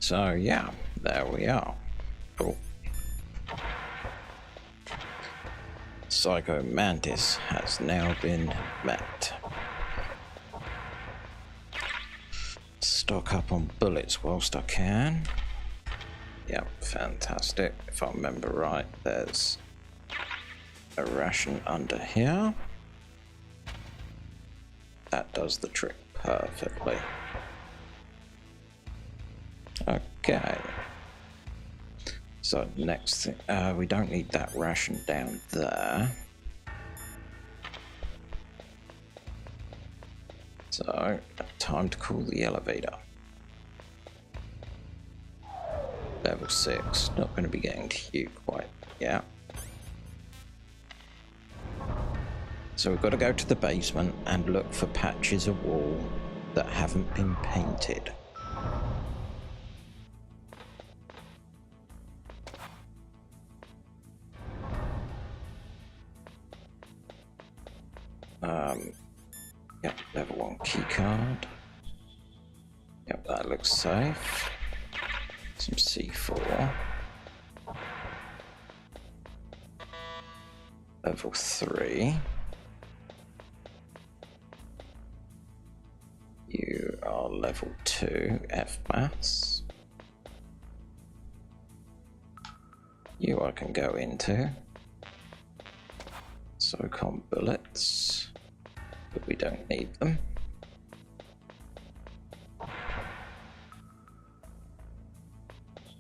So yeah, there we are. Cool. Psycho Mantis has now been met. Stock up on bullets whilst I can. Yep, fantastic. If I remember right, there's a ration under here. That does the trick perfectly. Okay. So next thing, we don't need that ration down there. So, time to call the elevator. Level 6, not going to be getting to you quite yet. So we've got to go to the basement and look for patches of wall that haven't been painted. Yep, level 1 keycard. Yep, that looks safe. Some C4. Level 3. You are level 2 F-Maths. You I can go into. SOCOM bullets. But we don't need them.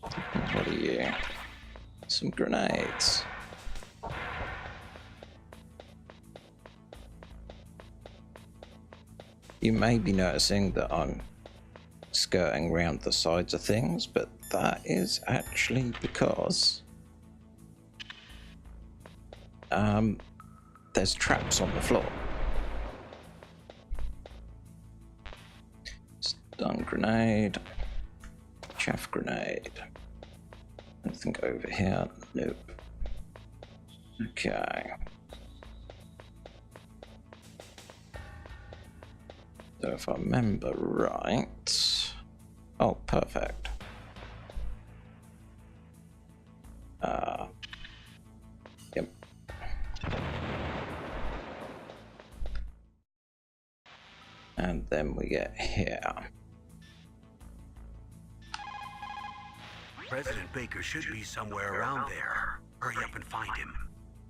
What are you? Some grenades. You may be noticing that I'm skirting around the sides of things, but that is actually because there's traps on the floor. Stun grenade, chaff grenade. Anything over here? Nope. Okay. So if I remember right, oh, perfect. Yep. And then we get here. President Baker should be somewhere around there. Hurry up and find him.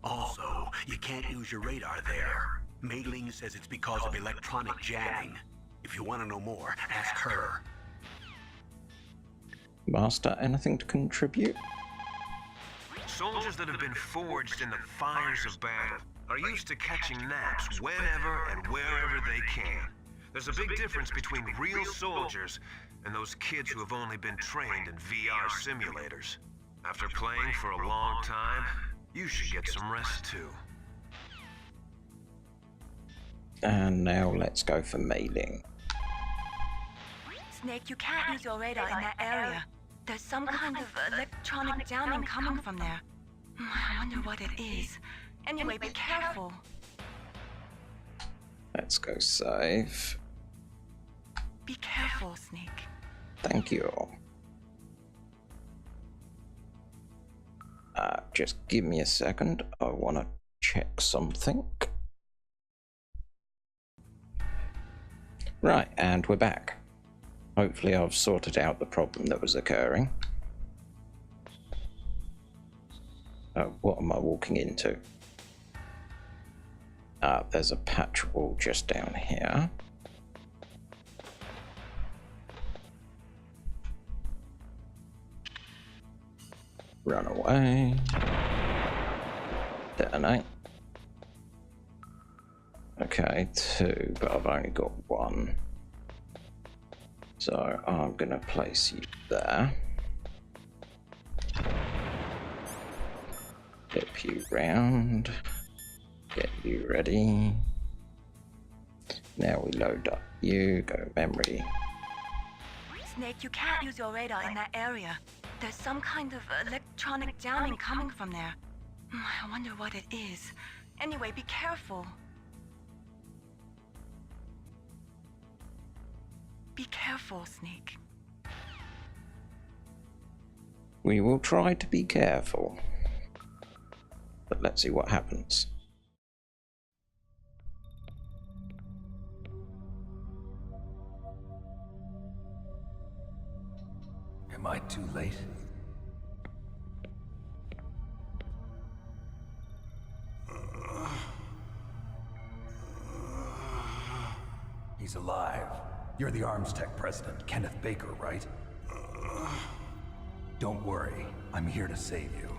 Also, you can't use your radar there. Mailing says it's because of electronic jamming. If you want to know more, ask her. Master, anything to contribute? Soldiers that have been forged in the fires of battle are used to catching naps whenever and wherever they can. There's a big difference between real soldiers and those kids who have only been trained in VR simulators. After playing for a long time, you should get some rest too. And now let's go for mailing. Snake, you can't use your radar in that area. There's some kind of electronic jamming coming from there. I wonder what it is. Anyway, be careful. Let's go save. Be careful, Snake. Thank you. Just give me a second. I want to check something. Right, and we're back. Hopefully I've sorted out the problem that was occurring. What am I walking into? There's a patch wall just down here. Run away. Detonate. Okay, 2, but I've only got 1. So I'm gonna place you there. Flip you round. Get you ready. Now we load up you, go memory. Snake, you can't use your radar in that area. There's some kind of electronic jamming coming from there. I wonder what it is. Anyway, be careful. Be careful, Snake. We will try to be careful. But let's see what happens. Am I too late? He's alive. You're the Arms Tech president, Kenneth Baker, right? Don't worry. I'm here to save you.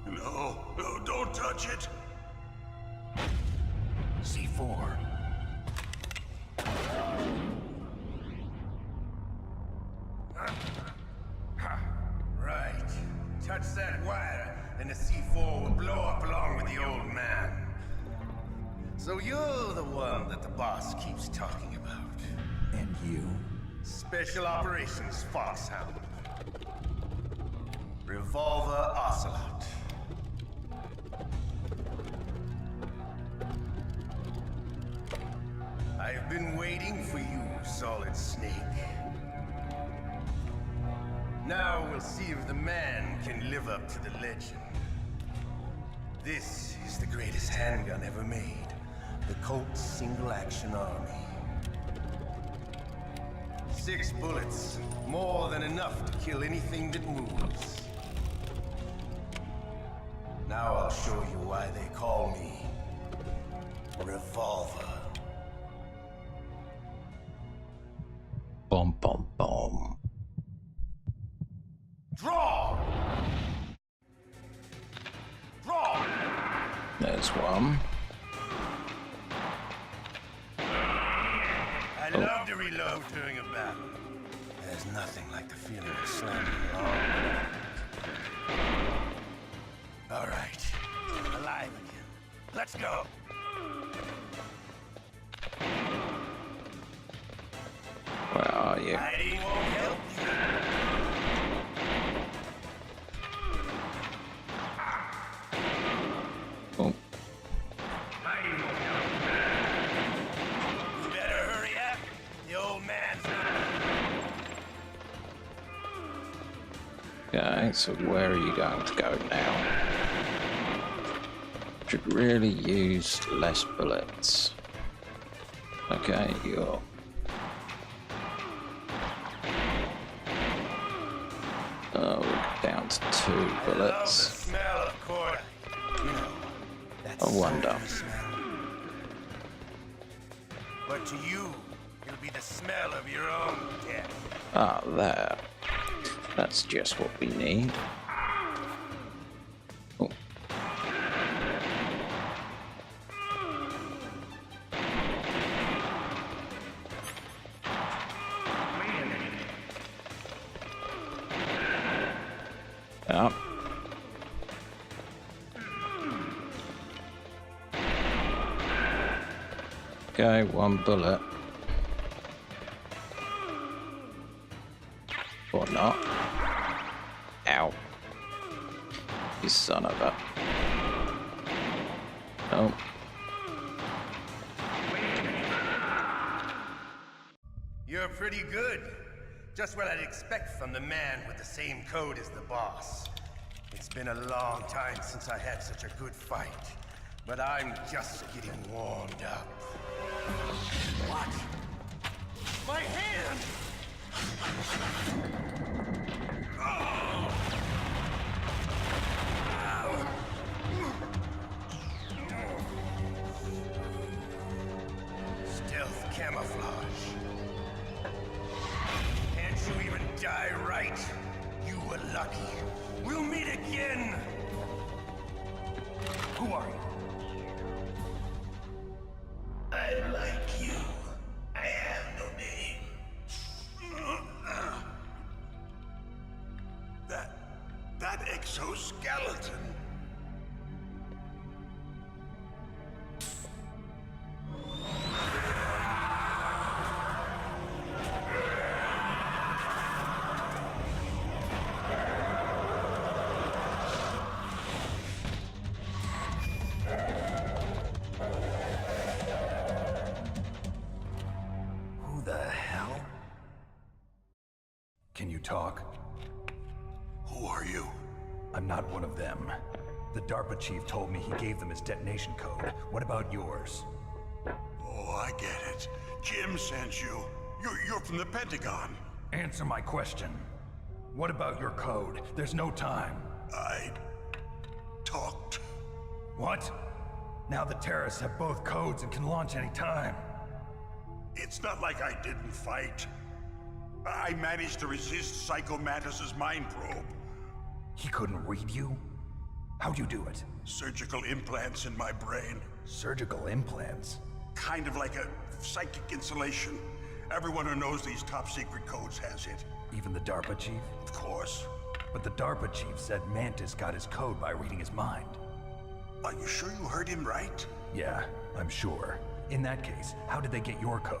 No, don't touch it. C4. Right. Touch that wire, and the C4 will blow up along with the old man. So you're the one that the boss keeps talking about. And you? Special Operations FOXHOUND. Revolver Ocelot. I've been waiting for you, Solid Snake. Now we'll see if the man can live up to the legend. This is the greatest handgun ever made. The Colt Single Action Army. 6 bullets, more than enough to kill anything that moves. Now I'll show you why they call me Revolver. Bom, bom, bom. Draw! Draw! There's one. I love to reload during a battle. There's nothing like the feeling of slamming along. All right, alive again. Let's go. Where are you? Hiding won't help you. Oh, You better hurry up. The old man's okay, so where are you going to go now? Should really use less bullets. Okay, you're... Oh, we're down to 2 I love the bullets. smell of cordite. You know, that I wonder. sulphur smell. But to you, it'll be the smell of your own death. Ah, there. That's just what we need. Oh. Yeah. Okay, 1 bullet. Or not. Ow. You son of a... Oh. You're pretty good. Just what I'd expect from the man with the same code as the boss. It's been a long time since I had such a good fight, but I'm just getting warmed up. What? My hand! Stealth camouflage. Can't you even die right? You were lucky. We'll meet again! Who are you? I like you. I have no name. That exoskeleton. Who the hell? Can you talk? Who are you? I'm not one of them. The DARPA chief told me he gave them his detonation code. What about yours? Oh, I get it. Jim sent you. You're from the Pentagon. Answer my question. What about your code? There's no time. I talked. What? Now the terrorists have both codes and can launch any time. It's not like I didn't fight. I managed to resist Psycho Mantis's mind probe. He couldn't read you? How'd you do it? Surgical implants in my brain. Surgical implants? Kind of like a psychic insulation. Everyone who knows these top secret codes has it. Even the DARPA chief? Of course. But the DARPA chief said Mantis got his code by reading his mind. Are you sure you heard him right? Yeah, I'm sure. In that case, how did they get your code?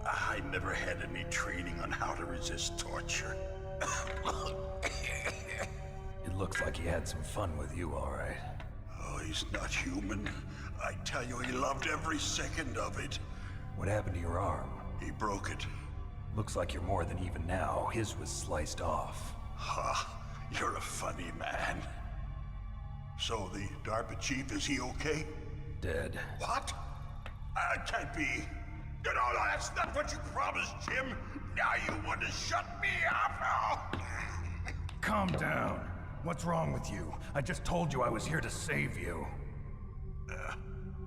I never had any training on how to resist torture. It looks like he had some fun with you, all right. Oh, he's not human. I tell you, he loved every second of it. What happened to your arm? He broke it. Looks like you're more than even now. His was sliced off. Ha, you're a funny man. So the DARPA chief, is he okay? Dead. What? Can't be. No, that's not what you promised, Jim. Now you want to shut me up? Calm down. What's wrong with you? I just told you I was here to save you.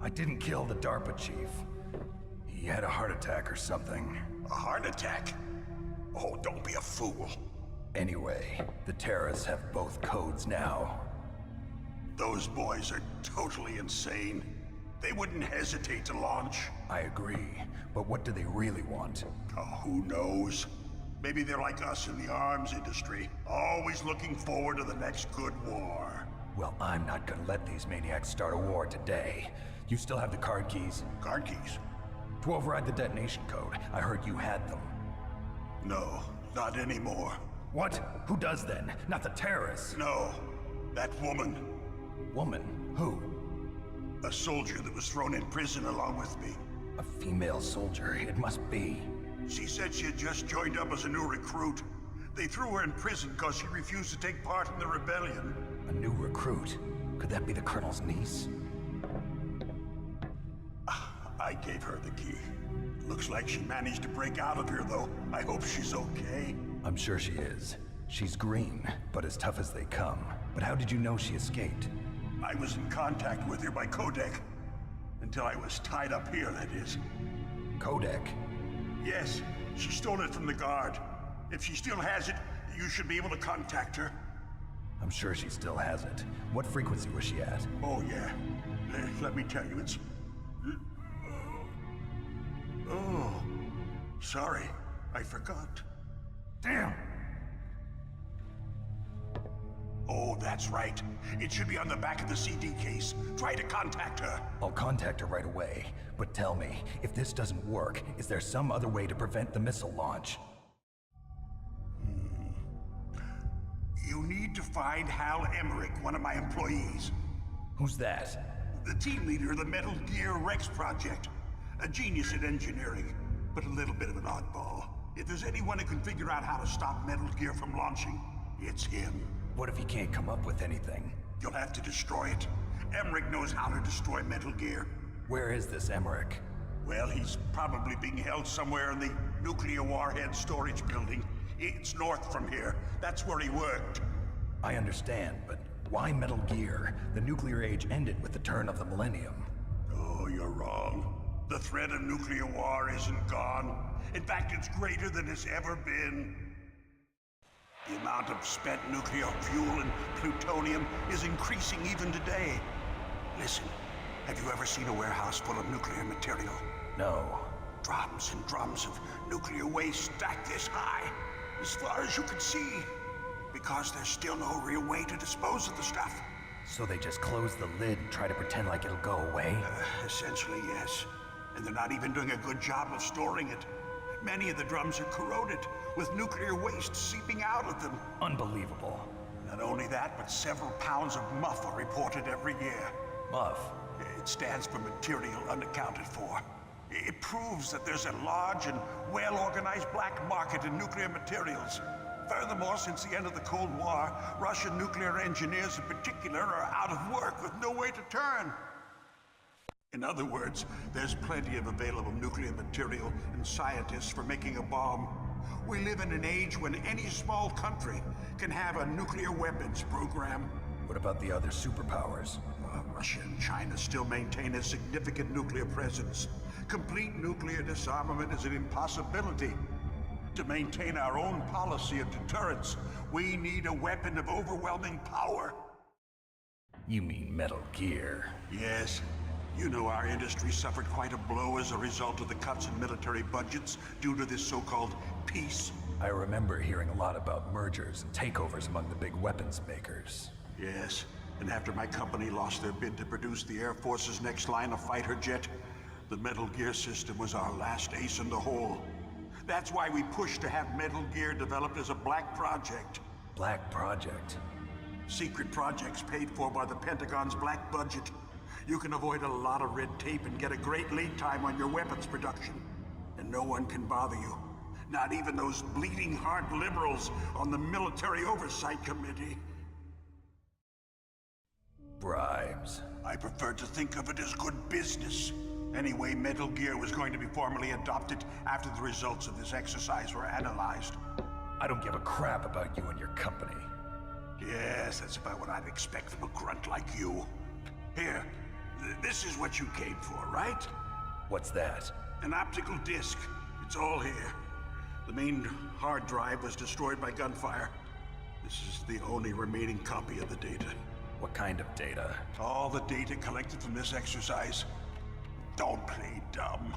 I didn't kill the DARPA chief. He had a heart attack or something. A heart attack? Oh, don't be a fool. Anyway, the terrorists have both codes now. Those boys are totally insane. They wouldn't hesitate to launch. I agree, but what do they really want? Oh, who knows? Maybe they're like us in the arms industry, always looking forward to the next good war. Well, I'm not gonna let these maniacs start a war today. You still have the card keys? Card keys? To override the detonation code. I heard you had them. No, not anymore. What? Who does then? Not the terrorists. No, that woman. Woman? Who? A soldier that was thrown in prison along with me. A female soldier, it must be. She said she had just joined up as a new recruit. They threw her in prison because she refused to take part in the rebellion. A new recruit? Could that be the Colonel's niece? I gave her the key. Looks like she managed to break out of here, though. I hope she's okay. I'm sure she is. She's green, but as tough as they come. But how did you know she escaped? I was in contact with her by codec. Until I was tied up here, that is. Codec? Yes, she stole it from the guard. If she still has it, you should be able to contact her. I'm sure she still has it. What frequency was she at? Oh, yeah. Let me tell you, it's... Oh, sorry. I forgot. Damn! Oh, that's right. It should be on the back of the CD case. Try to contact her. I'll contact her right away. But tell me, if this doesn't work, is there some other way to prevent the missile launch? You need to find Hal Emmerich, one of my employees. Who's that? The team leader of the Metal Gear Rex project. A genius at engineering, but a little bit of an oddball. If there's anyone who can figure out how to stop Metal Gear from launching, it's him. What if he can't come up with anything? You'll have to destroy it. Emmerich knows how to destroy Metal Gear. Where is this Emmerich? Well, he's probably being held somewhere in the nuclear warhead storage building. It's north from here. That's where he worked. I understand, but why Metal Gear? The nuclear age ended with the turn of the millennium. Oh, you're wrong. The threat of nuclear war isn't gone. In fact, it's greater than it's ever been. The amount of spent nuclear fuel and plutonium is increasing even today. Listen, have you ever seen a warehouse full of nuclear material? No. Drums and drums of nuclear waste stacked this high, as far as you can see, because there's still no real way to dispose of the stuff. So they just close the lid and try to pretend like it'll go away? Essentially, yes. And they're not even doing a good job of storing it. Many of the drums are corroded, with nuclear waste seeping out of them. Unbelievable. Not only that, but several pounds of MUF are reported every year. MUF? It stands for material unaccounted for. It proves that there's a large and well-organized black market in nuclear materials. Furthermore, since the end of the Cold War, Russian nuclear engineers in particular are out of work with no way to turn. In other words, there's plenty of available nuclear material and scientists for making a bomb. We live in an age when any small country can have a nuclear weapons program. What about the other superpowers? Russia and China still maintain a significant nuclear presence. Complete nuclear disarmament is an impossibility. To maintain our own policy of deterrence, we need a weapon of overwhelming power. You mean Metal Gear? Yes. You know our industry suffered quite a blow as a result of the cuts in military budgets due to this so-called peace. I remember hearing a lot about mergers and takeovers among the big weapons makers. Yes, and after my company lost their bid to produce the Air Force's next line of fighter jet, the Metal Gear system was our last ace in the hole. That's why we pushed to have Metal Gear developed as a black project. Black project? Secret projects paid for by the Pentagon's black budget. You can avoid a lot of red tape and get a great lead time on your weapons production. And no one can bother you. Not even those bleeding heart liberals on the Military Oversight Committee. Bribes. I prefer to think of it as good business. Anyway, Metal Gear was going to be formally adopted after the results of this exercise were analyzed. I don't give a crap about you and your company. Yes, that's about what I'd expect from a grunt like you. Here, this is what you came for, right? What's that? An optical disc. It's all here. The main hard drive was destroyed by gunfire. This is the only remaining copy of the data. What kind of data? All the data collected from this exercise. Don't play dumb.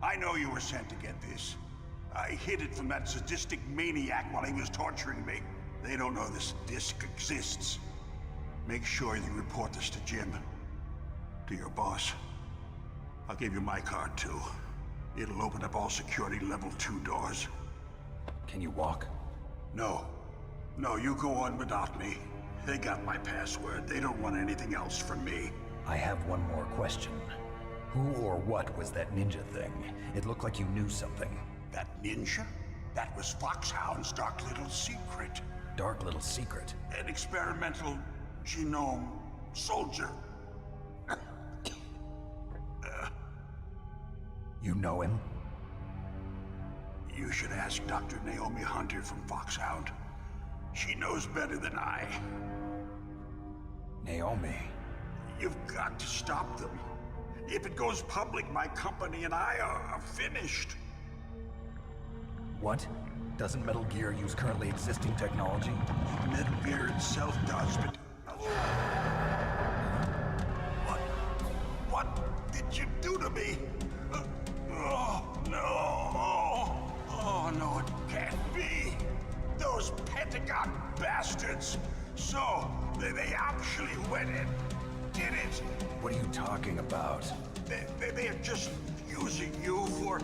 I know you were sent to get this. I hid it from that sadistic maniac while he was torturing me. They don't know this disc exists. Make sure you report this to Jim. To your boss. I'll give you my card too. It'll open up all security level 2 doors. Can you walk? No. No, you go on without me. They got my password. They don't want anything else from me. I have one more question. Who or what was that ninja thing? It looked like you knew something. That ninja? That was FOXHOUND's dark little secret. Dark little secret? An experimental genome soldier. You know him? You should ask Dr. Naomi Hunter from FOXHOUND. She knows better than I. Naomi? You've got to stop them. If it goes public, my company and I are finished. What? Doesn't Metal Gear use currently existing technology? Metal Gear itself does, but... What did you do to me? Oh, no. Oh, no, it can't be. Those Pentagon bastards. So, they actually went and did it. What are you talking about? They are just using you for...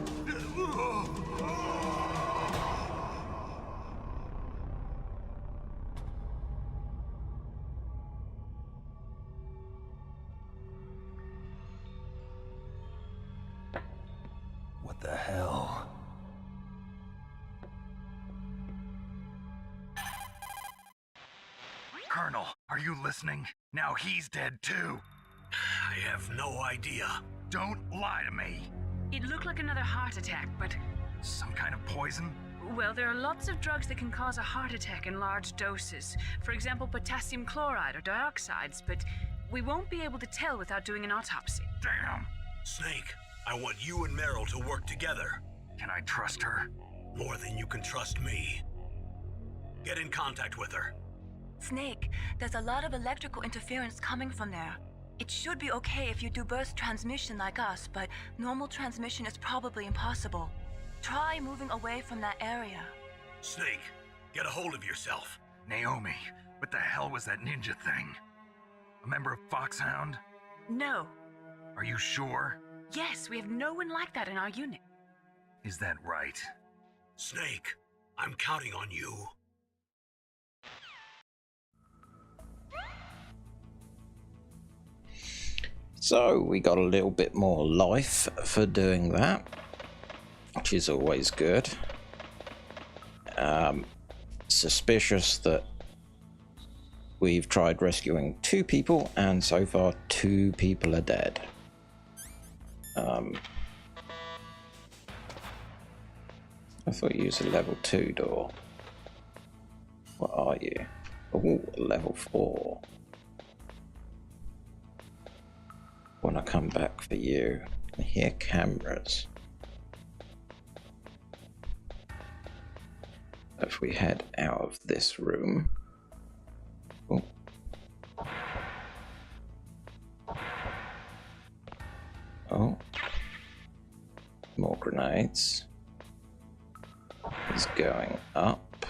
What the hell? Colonel, are you listening? Now he's dead too. I have no idea. Don't lie to me. It looked like another heart attack, but... Some kind of poison? Well, there are lots of drugs that can cause a heart attack in large doses. For example, potassium chloride or dioxides, but we won't be able to tell without doing an autopsy. Damn. Snake, I want you and Meryl to work together. Can I trust her? More than you can trust me. Get in contact with her. Snake, there's a lot of electrical interference coming from there. It should be okay if you do burst transmission like us, but normal transmission is probably impossible. Try moving away from that area. Snake, get a hold of yourself. Naomi, what the hell was that ninja thing? A member of FOXHOUND? No. Are you sure? Yes, we have no one like that in our unit. Is that right? Snake, I'm counting on you. So we got a little bit more life for doing that, which is always good. suspicious that we've tried rescuing 2 people and so far 2 people are dead. I thought you used a level 2 door. What are you? Oh, level 4. When I come back for you, I hear cameras. If we head out of this room. Oh. Oh. More grenades. He's going up.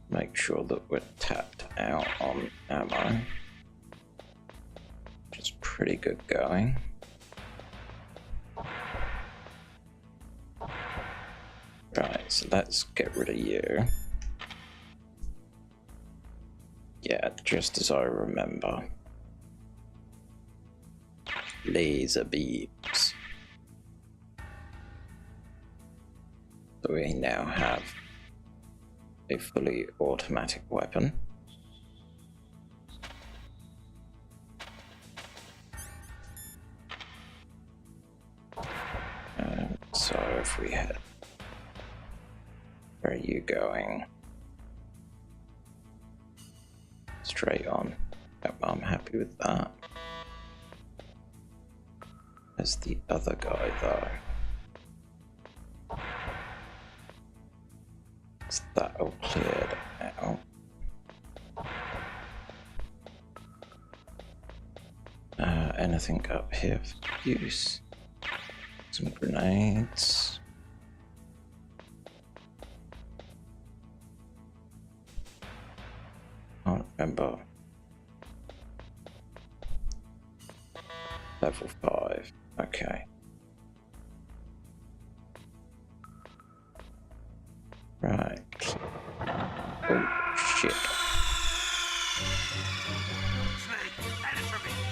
Make sure that we're tapped out on ammo. Which is pretty good going. Right, so let's get rid of you. Yeah, just as I remember. Laser beams. So we now have a fully automatic weapon. So if we head, where are you going? Straight on. Yep, I'm happy with that. There's the other guy though. Is that all cleared out? Anything up here for use? Some grenades. I don't remember. Level 5. Okay. Right. Oh, shit.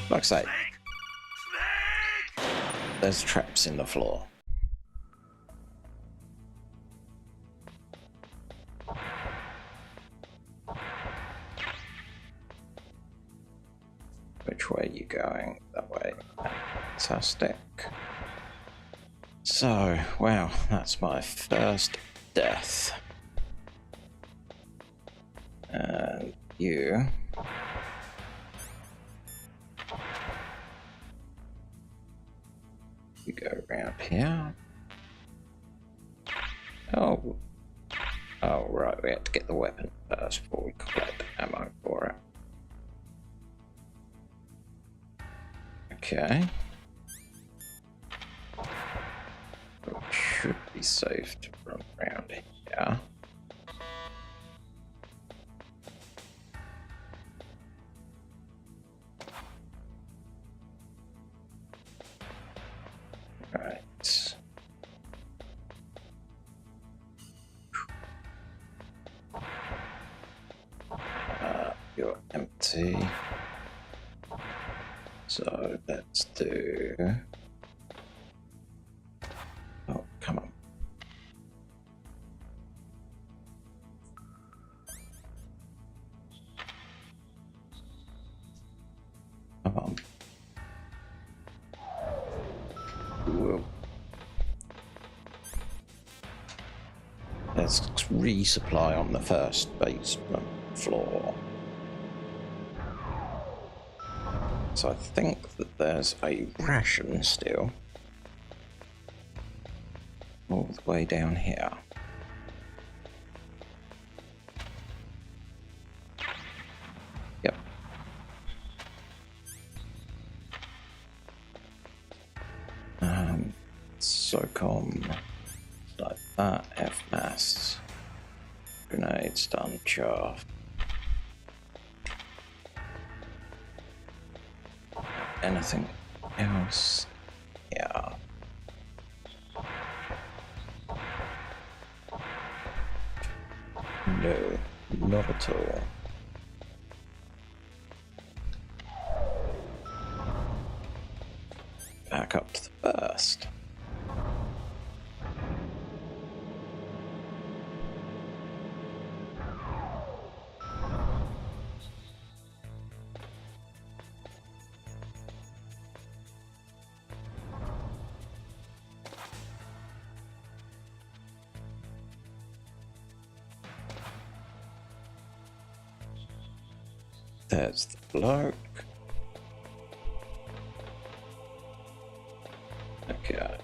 Like I say, there's traps in the floor. Which way are you going? That way. Fantastic. So, wow, that's my first death. And you. You go around here. Oh. Oh, right, we had to get the weapon first before we collect ammo for it. Okay. It should be safe to run around here. Right. You're empty. So let's do... Oh, come on. Come on. Whoa. Let's resupply on the first basement floor. So I think that there's a ration still all the way down here. Yep. SOCOM like that. FMAS. Grenade stun chaff. Anything else? Yeah. No, not at all. Back up to the first. There's the bloke. Okay.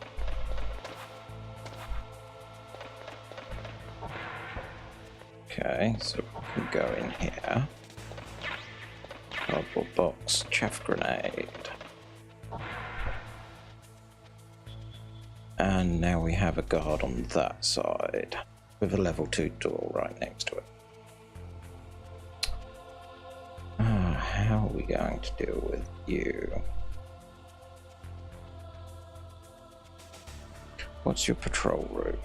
Okay, so we can go in here. Cardboard box, chaff grenade. And now we have a guard on that side with a level 2 door right next to it. How are we going to deal with you? What's your patrol route?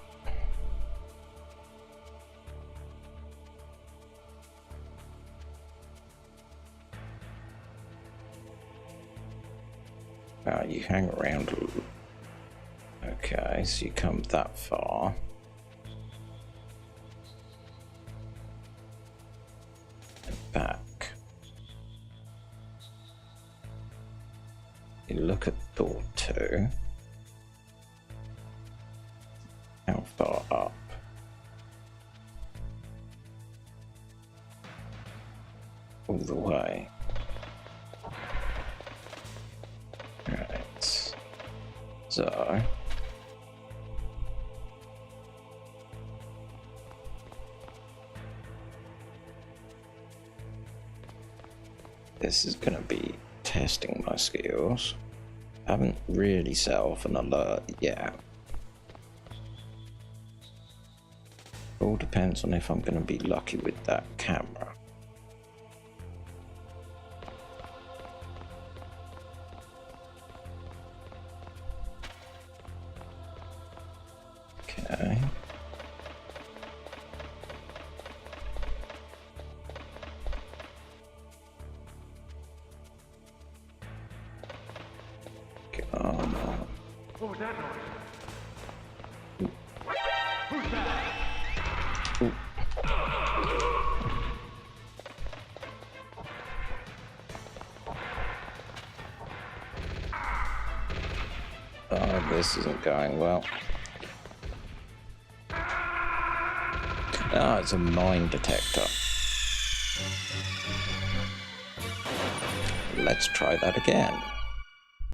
You hang around. Okay, so you come that far. And back. You look at door 2. How far up? All the way. Right. So this is going to be testing my skills. I haven't really set off an alert yet. All depends on if I'm going to be lucky with that camera. Okay. Come on. What was that noise? Who's that? Oh, this isn't going well. Ah, it's a mine detector. Let's try that again.